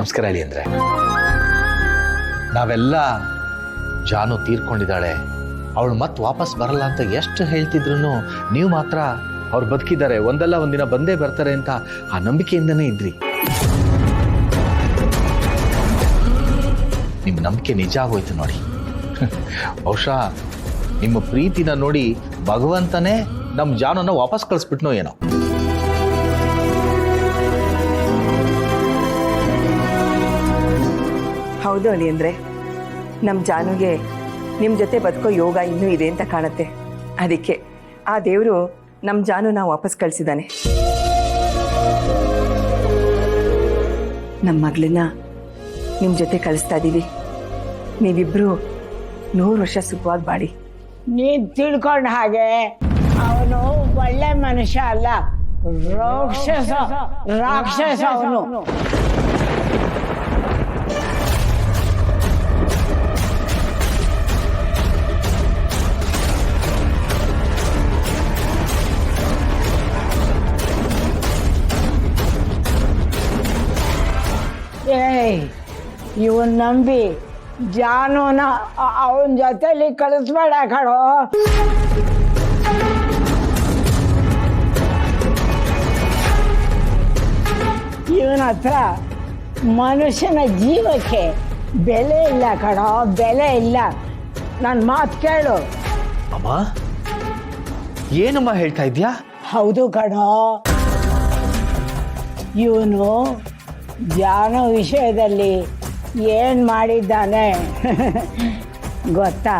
ನಮಸ್ಕಾರ ಹೇಳಿ ಅಂದ್ರೆ ನಾವೆಲ್ಲ ಜಾನು ತೀರ್ಕೊಂಡಿದ್ದಾಳೆ, ಅವಳು ಮತ್ತೆ ವಾಪಸ್ ಬರಲ್ಲ ಅಂತ ಎಷ್ಟು ಹೇಳ್ತಿದ್ರು ನೀವು ಮಾತ್ರ ಅವ್ರು ಬದುಕಿದ್ದಾರೆ, ಒಂದಲ್ಲ ಒಂದಿನ ಬಂದೇ ಬರ್ತಾರೆ ಅಂತ ಆ ನಂಬಿಕೆಯಿಂದನೇ ಇದ್ರಿ. ನಿಮ್ಮ ನಂಬಿಕೆ ನಿಜ ಆಗೋಯ್ತು ನೋಡಿ. ಬಹುಶಃ ನಿಮ್ಮ ಪ್ರೀತಿನ ನೋಡಿ ಭಗವಂತನೇ ನಮ್ಮ ಜಾನನ್ನ ವಾಪಸ್ ಕಳಿಸ್ಬಿಟ್ನೋ ಏನೋ. ಹೌದು ಅಳಿ ಅಂದ್ರೆ ನಮ್ಮ ಜಾನುಗೆ ನಿಮ್ಮ ಜೊತೆ ಬದುಕೋ ಯೋಗ ಇನ್ನೂ ಇದೆ ಅಂತ ಕಾಣುತ್ತೆ. ಅದಕ್ಕೆ ಆ ದೇವರು ನಮ್ಮ ಜಾನುನ ವಾಪಸ್ ಕಳಿಸಿದ್ದಾನೆ. ನಮ್ಮ ಮಗಳನ್ನ ನಿಮ್ಮ ಜೊತೆ ಕಳಿಸ್ತಾ ಇದ್ದೀವಿ. ನೀವಿಬ್ರು 100 ವರ್ಷ ಸುಖವಾಗಿ ಬಾಳಿ. ನೀನ್ ತಿಳ್ಕೊಂಡ ಹಾಗೆ ಅವನು ಒಳ್ಳೆ ಮನುಷ್ಯ ಅಲ್ಲ, ರಾಕ್ಷಸ ಅವನು. ಇವನ್ ನಂಬಿ ಜಾನುನ ಅವನ ಜೊತೆಲಿ ಕಳಿಸ್ಬೇಡ ಕಣೋ. ಇವನ ಹತ್ರ ಮನುಷ್ಯನ ಜೀವಕ್ಕೆ ಬೆಲೆ ಇಲ್ಲ ಕಣೋ, ಬೆಲೆ ಇಲ್ಲ. ನನ್ನ ಮಾತು ಕೇಳು. ಅಮ್ಮ ಏನಮ್ಮ ಹೇಳ್ತಾ ಇದ್ಯಾ? ಹೌದು ಕಣೋ, ಇವನು ಜಾನು ವಿಷಯದಲ್ಲಿ ಏನ್ ಮಾಡಿದ್ದಾನೆ ಗೊತ್ತಾ?